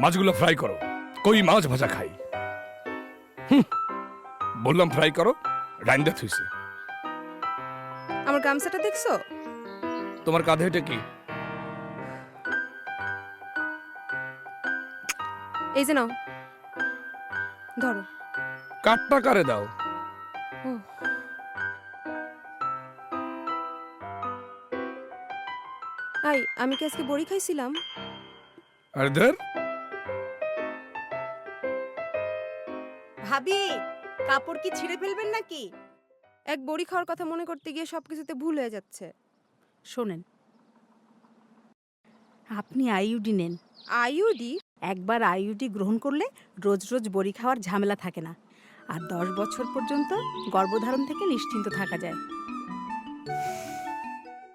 মাছগুলো ফ্রাই করো। কই মাছ ভাজা খাই। বললাম ফ্রাই করো, রাইন্দা থুইছে। আমার গামছাটা দেখছো? তোমার কাঁধে এটা কি? এই যে নাও, ধরো। কাঠটা কারে দাও? ও, আমি কি আজকে বড়ি খাইছিলাম? আর ধর, ভাবি, কাপড় কি ছিঁড়ে ফেলবেন নাকি? এক বড়ি খাওয়ার কথা মনে করতে গিয়ে সবকিছুতে ভুল হয়ে যাচ্ছে। শোনেন, আপনি আইইউডি নেন। আইউডি? একবার আইইউডি গ্রহণ করলে রোজ রোজ বড়ি খাওয়ার ঝামেলা থাকে না, আর 10 বছর পর্যন্ত গর্ভধারণ থেকে নিশ্চিন্ত থাকা যায়।